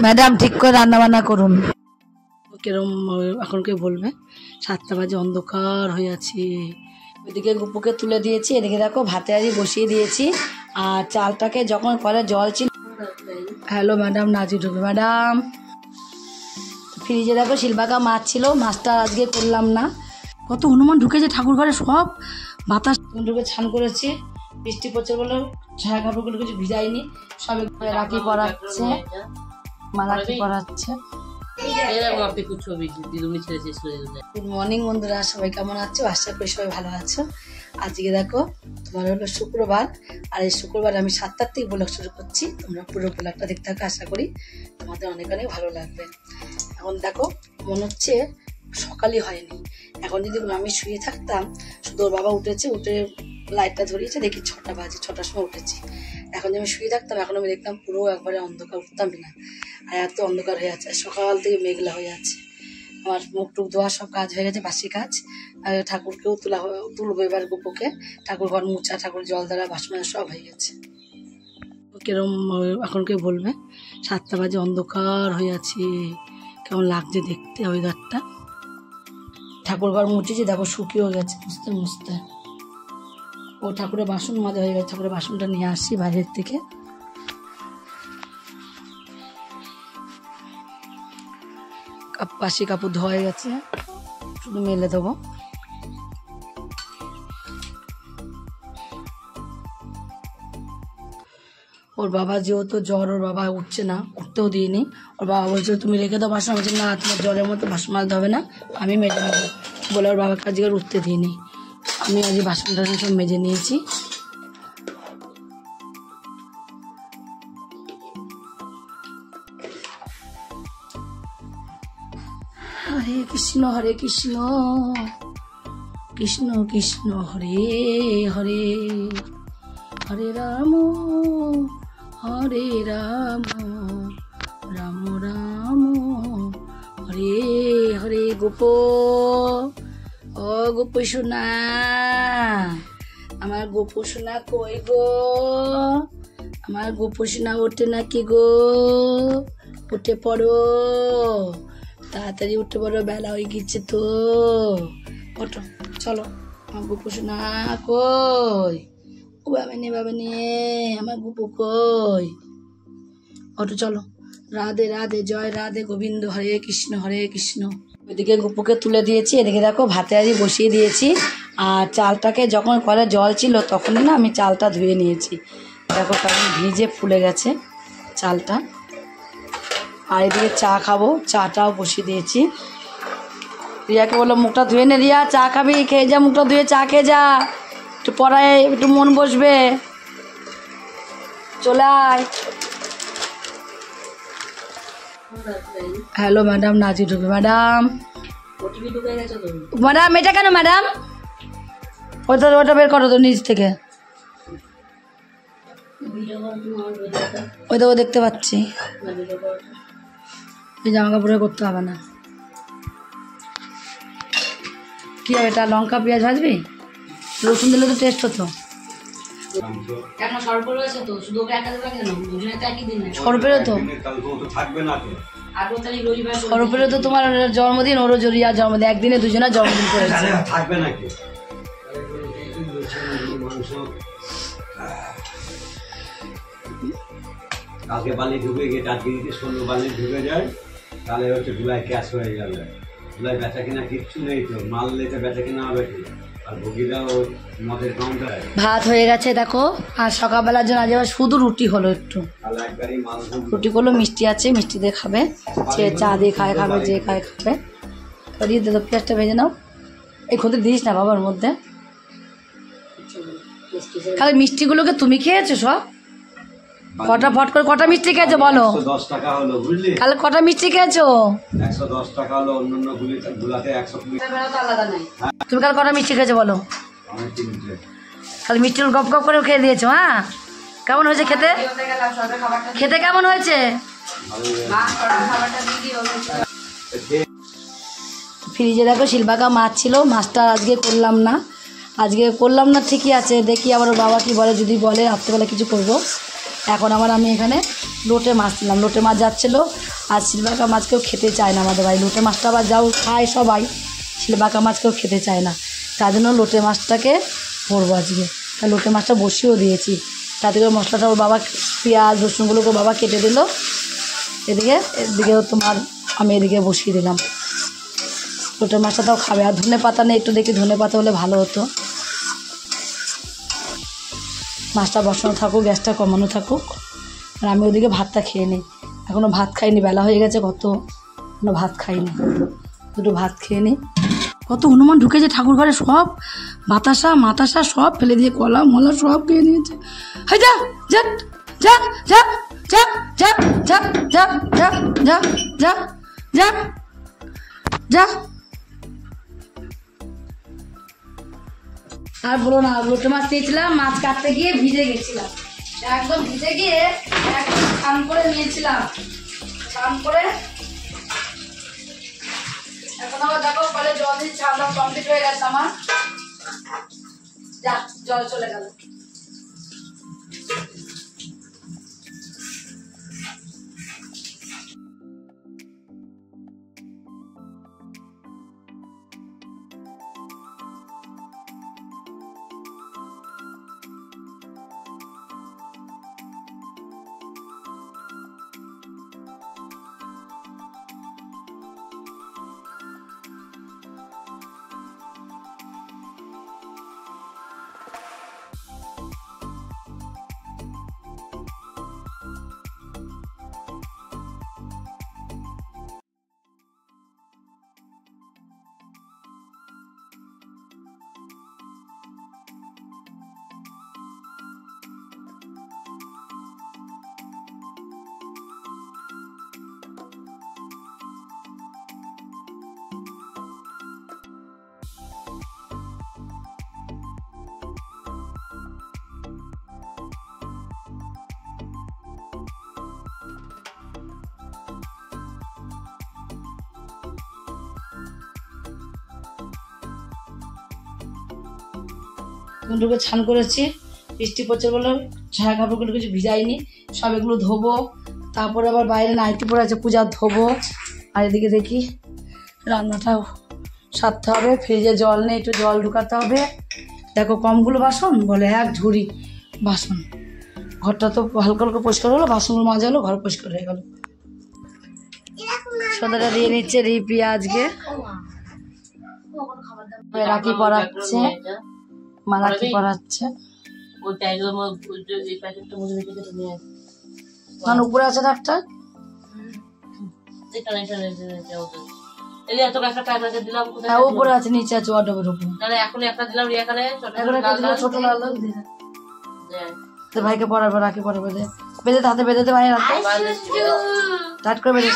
Madam ঠিক করে রান্না বান্না করুন। কিরম এখন কে বলবে? 7টা বাজে, অন্ধকার হয়ে আছে। ওইদিকে গুপুকে তুলে দিয়েছি, এদিকে দেখো ভাতে আজ বসিয়ে দিয়েছি। আর চালটাকে যখন কলে জল ছিল। হ্যালো ম্যাডাম, নাজি ঢুকবে ম্যাডাম। ফ্রিজে দেখো শিলবাকা মাছ ছিল, মাছটা আজকে করলাম না। কত হনুমান ঢুকেছে ঠাকুর ঘরে, সব বাতাস ঢুকে ছান করেছি। বৃষ্টি পড়ছে বলে ছায়া কাপড়গুলো কিছু ভিজাইনি, সব রাখি পরাচ্ছে, মালাকি পরাচ্ছে। গুড মর্নিং বন্ধুরা, সবাই কেমন আছো? আশা করি সবাই ভালো আছো। আজকে দেখো তোমার হলো শুক্রবার, আর এই শুক্রবার আমি 7টার থেকে ব্লগ শুরু করছি। তোমরা পুরো ব্লগটা দেখতে থাকো, আশা করি তোমাদের অনেক অনেক ভালো লাগবে। এখন দেখো মনে হচ্ছে সকালই হয়নি। এখন যদি আমি শুয়ে থাকতাম, শুধু ওর বাবা উঠেছে, উঠে লাইটটা ধরিয়েছে, দেখি 6টা বাজে, 6টার সময় উঠেছি। এখন যদি আমি শুয়ে থাকতাম, এখন আমি দেখতাম পুরো একবারে অন্ধকার, উঠতামই না। আর এত অন্ধকার হয়ে আছে, সকাল থেকে মেঘলা হয়ে আছে। আমার মুখ টুক ধোয়া সব কাজ হয়ে গেছে, বাসি কাজ। আর ঠাকুরকেও তুলবো এবার গুপুকে, ঠাকুর ঘর মুছা, ঠাকুর জল দ্বারা বাসন সব হয়ে গেছে। কিরম এখন কে বলবে? 7টা বাজে, অন্ধকার হয়ে আছে। কেমন লাগছে দেখতে ওয়েদারটা। ঠাকুর ঘর মুছেছি, দেখো শুকিয়েও গেছে মুছতে মুছতে। ও ঠাকুরের বাসন মাজা হয়ে গেছে, ঠাকুরের বাসনটা নিয়ে আসছি বাইরের থেকে। বাসি কাপড় ধোয়া হয়ে গেছে, শুধু মেলে দেবো। ওর বাবা যেহেতু জ্বর, ওর বাবা উঠছে না, উঠতেও দিইনি। ওর বাবা বলছে তুমি রেখে দাও বাসন, বলছে না তোমার জ্বরের মতো বাসন মাজতে হবে না, আমি মেজে নেবো বলে ওর বাবাকে আজকে উঠতে দিইনি। আমি আজ বাসন টাসন সব মেজে নিয়েছি। হরে কৃষ্ণ হরে কৃষ্ণ, কৃষ্ণ কৃষ্ণ হরে হরে, হরে রাম হরে রাম, রাম রাম হরে হরে। গোপ ও গোপ সোনা, আমার গোপ সোনা কই গো? আমার গোপ সোনা ওঠে নাকি গো? উঠে পড়ো তাড়াতাড়ি, উঠে পড়ো, বেলা হয়ে গেছে তো। ওঠো চলো, আমার গোপ সোনা কই? ও বাবানে বাবানে, আমার গুপু কই? অটো চলো। রাধে রাধে, জয় রাধে গোবিন্দ, হরে কৃষ্ণ হরে কৃষ্ণ। ওইদিকে গুপুকে তুলে দিয়েছি, এদিকে দেখো ভাতে আজ বসিয়ে দিয়েছি। আর চালটাকে যখন কলে জল ছিল তখনই না আমি চালটা ধুয়ে নিয়েছি। দেখো কেমন ভিজে ফুলে গেছে চালটা। আর এদিকে চা খাবো, চাটাও বসিয়ে দিয়েছি। রিয়াকে বললো মুখটা ধুয়ে নে, রিয়া চা খাবি, খেয়ে যা, মুখটা ধুয়ে চা খেয়ে যা, একটু পড়ায় একটু মন বসবে, চলে আয়। হ্যালো ম্যাডাম, নাজি ঢুকবে ম্যাডাম। ম্যাডাম এটা কেন ম্যাডাম? ওটা বের করো তো নিচ থেকে, ওই তো দেখতে পাচ্ছি। এই জামা কাপড়ে করতে হবে না। কি হবে এটা? লঙ্কা পেঁয়াজ ভাজবি? রসুন দিলে তো টেস্ট হতো। সরপেরও তো তোমার জন্মদিন, ওরও জরিয়া জন্মদিন, একদিনে দুজনের জন্মদিন করেছে। কালকে বালি ঢুকে গিয়ে দার্জিলিংতে 16 বালি ঢুকে যায়, তাহলে হচ্ছে ধুলাই ক্যাশ হয়ে যাবে। ধুলাই বেচা কিনা কিচ্ছু নেই, তো মাল লেতে বেচা কিনা হবে কি? আর ভোগীরাও মদের কাউন্টার। ভাত হয়ে গেছে দেখো, আর সকালবেলার জন্য আজ আবার শুধু রুটি হলো, একটু রুটি করলো, মিষ্টি আছে, মিষ্টি দিয়ে খাবে, যে চা দিয়ে খায় খাবে, যে খায় খাবে। দিয়ে দে, পেঁয়াজটা ভেজে নাও। এই ক্ষতি দিস না বাবার মধ্যে। খালি মিষ্টিগুলোকে তুমি খেয়েছো সব? ফটাফট করে কটা মিষ্টি খেয়েছো বলো? 110 টাকা হলো, বুঝলি? তাহলে কটা মিষ্টি খেয়েছো? 110 টাকা হলো, অন্যান্য গুলাতে 120 টাকা আলাদা নাই। তুমি কাল কটা মিষ্টি খেয়েছো বলো? আমি 3টে। খালি মিষ্টি গপ গপ করে খেয়ে দিয়েছো। হ্যাঁ, কেমন হয়েছে খেতে? খেতে কেমন হয়েছে? ফ্রিজে দেখো শিলবাকা মাছ ছিল, মাছটা আজকে করলাম না, ঠিকই আছে। দেখি আবার ওর বাবা কি বলে, যদি বলে রাত্রেবেলা কিছু করবো। এখন আবার আমি এখানে লোটে মাছ নিলাম। লোটে মাছ যাচ্ছিলো, আর সিলভাকা মাছ কেউ খেতে চায় না আমাদের ভাই। লোটে মাছটা আবার যাও খায় সবাই, সিলভাকা মাছ কেউ খেতে চায় না, তার জন্য লোটে মাছটাকে ভরবো আজকে। তা লোটে মাছটা বসিয়েও দিয়েছি, তাতে করে মশলাটা ওর বাবা পেঁয়াজ রসুনগুলোকে বাবা কেটে দিল, এদিকেও তোমার আমি এদিকে বসিয়ে দিলাম। লোটে মাছটা তাও খাবে, আর ধনে পাতা নেই, একটু দেখি ধনে পাতা হলে ভালো হতো। মাছটা বসানো থাকুক, গ্যাসটা কমানো থাকুক, আর আমি ওদিকে ভাতটা খেয়ে নিই। এখনও ভাত খাইনি, বেলা হয়ে গেছে কত, এখনও ভাত খাইনি, দুটো ভাত খেয়ে নিই। কত হনুমান ঢুকেছে ঠাকুর ঘরে, সব বাতাসা মাতাসা সব ফেলে দিয়ে, কলা মলা সব খেয়ে নিয়েছে। হাই যা যা যা যা যা যা যা যা যা যা যা যা যা। আর বলো না, লোটে মাছ নিয়েছিলাম, মাছ কাটতে গিয়ে ভিজে গেছিলাম, একদম ভিজে গিয়ে একদম স্নান করে নিয়েছিলাম। স্নান করে এখন আবার দেখো কলে জল দিচ্ছি, আমরা কমপ্লিট হয়ে গেছে আমার। যা জল চলে গেল। ঢুকে ছান করেছি, বৃষ্টি পড়ছে বলে ছায়া কাপড়গুলো কিছু ভিজাইনি, সব এগুলো ধোবো। তারপরে আবার বাইরে নাইটি পরে আছে, পূজা ধোবো। আর এদিকে দেখি রান্নাটাও সারতে হবে, ফ্রিজে জল নেই, একটু জল ঢুকাতে হবে। দেখো কমগুলো বাসন বলে, এক ঝুড়ি বাসন। ঘরটা তো হালকা হালকা পরিষ্কার হলো, বাসনগুলো মাজা হলো, ঘর পরিষ্কার হয়ে গেল। সন্ধ্যাটা দিয়ে নিচ্ছে রিপি আজকে, রাখি পরাচ্ছে, মা রাখি পরাচ্ছে। উপরে আছে একটা, উপরে আছে, নিচে আছে, ওয়ার্ডরোবের উপরে। এখন একটা দিলাম, ছোট ভাইকে পরাবে, রাখি পরাবে, বেঁধে হাতে বেঁধে দে ভাই, টাট করে বেঁধে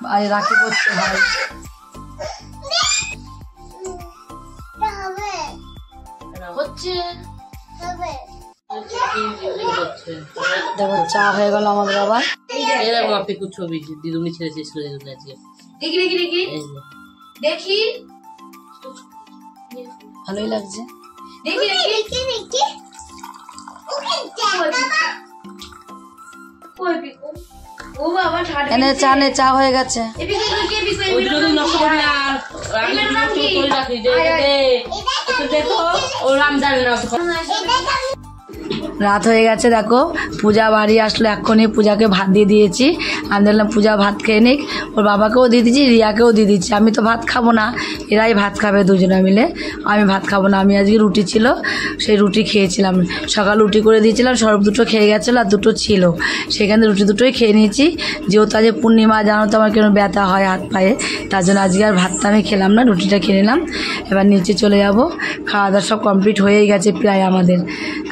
ভাই, রাখি পড়ছে ভাই। দেখো চা হয়ে গেল আমাদের আবার। ছবি দিদুনি ছেড়েছে দেখি, ভালোই লাগছে। এনে চা নে, চা হয়ে গেছে। রাত হয়ে গেছে, দেখো পূজা বাড়ি আসলো এক্ষুনি, পূজাকে ভাত দিয়ে দিয়েছি। আমি দেখলাম পূজা ভাত খেয়ে নিক, ওর বাবাকেও দিয়ে দিচ্ছি, রিয়াকেও দিয়ে দিচ্ছি। আমি তো ভাত খাবো না, এরাই ভাত খাবে দুজনে মিলে, আমি ভাত খাবো না। আমি আজকে রুটি ছিল, সেই রুটি খেয়েছিলাম, সকাল রুটি করে দিয়েছিলাম, সরব দুটো খেয়ে গেছিলো, আর দুটো ছিল, সেখানে রুটি দুটোই খেয়ে নিয়েছি। যেহেতু আজ পূর্ণিমা, জানো তো আমার কেন ব্যথা হয় হাত পায়ে, তার জন্য আজকে আর ভাতটা আমি খেলাম না, রুটিটা খেয়ে নিলাম। এবার নিচে চলে যাব, খাওয়া দাওয়া সব কমপ্লিট হয়েই গেছে প্রায়, আমাদের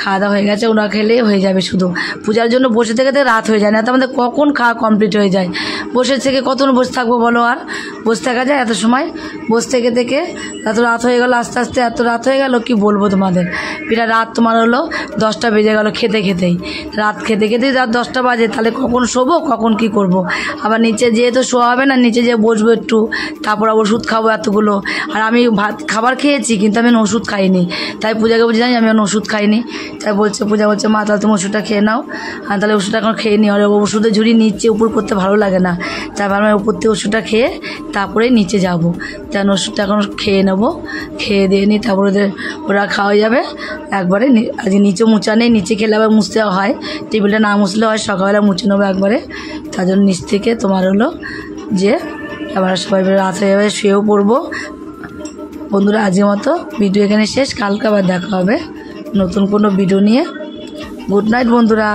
খাওয়া দাওয়া হয়ে গেছে, ওরা খেলেই হয়ে যাবে। শুধু পূজার জন্য বসে থেকে রাত হয়ে যায় না, তো আমাদের কখন খাওয়া কমপ্লিট হয়ে যায়, বসে থেকে কতক্ষণ বসে থাকবো বলো, আর বসে থাকা যায় এত সময়? বসে থেকে থেকে এত রাত হয়ে গেল, আস্তে আস্তে এত রাত হয়ে গেল কি বলবো তোমাদের। বিরাট রাত তোমার হলো 10টা বেজে গেল খেতে খেতেই। রাত খেতে খেতেই রাত 10টা বাজে, তাহলে কখন শোবো কখন কি করব। আবার নিচে যেয়ে তো শোয়া হবে না, নিচে যেয়ে বসবো একটু, তারপর ওষুধ খাবো এতগুলো। আর আমি খাবার খেয়েছি কিন্তু আমি ওষুধ খাইনি। তাই পূজাকে বলছি জানি আমি ওষুধ খাইনি। তাই পূজা বলছে মা তাহলে তুমি ওষুধটা খেয়ে নাও। আর তাহলে ওষুধটা এখন খেয়ে নিই। আর ওষুধের ঝুড়ি নিচে উপর করতে ভালো লাগে না, তারপর আমি উপর থেকে ওষুধটা খেয়ে তারপরে নিচে যাব। যেন ওষুধটা এখন খেয়ে নেবো, খেয়ে দিয়ে নিই, তারপরে ওরা খাওয়া যাবে একবারে। আজকে নিচে মুছা নেই, নিচে খেলে আবার মুছতে হয়, টেবিলটা না মুছলে হয়, সকালবেলা মুছে নেবো একবারে। তার জন্য নিচ থেকে তোমার হলো যে আবার সবাই রাত হয়ে যাবে, শুয়েও পড়বো। বন্ধুরা আজকের মতো ভিডিও এখানে শেষ, কালকে আবার দেখা হবে নতুন কোনো ভিডিও নিয়ে। গুড নাইট বন্ধুরা।